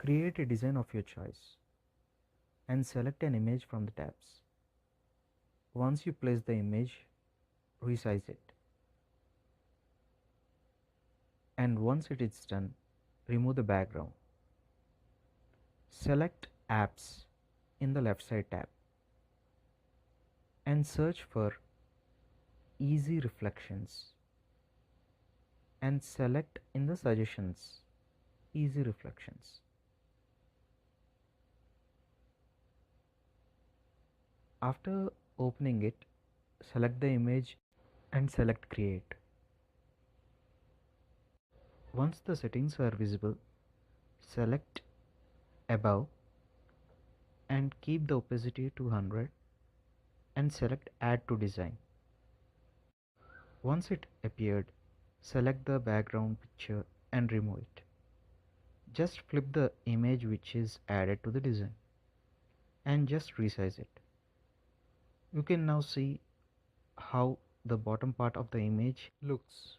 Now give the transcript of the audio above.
Create a design of your choice and select an image from the tabs. Once you place the image, resize it. And once it is done, remove the background. Select Apps in the left side tab and search for Easy Reflections and select in the suggestions Easy Reflections. After opening it, select the image and select Create. Once the settings are visible, select Above and keep the opacity to 100 and select Add to Design. Once it appeared, select the background picture and remove it. Just flip the image which is added to the design and just resize it. You can now see how the bottom part of the image looks.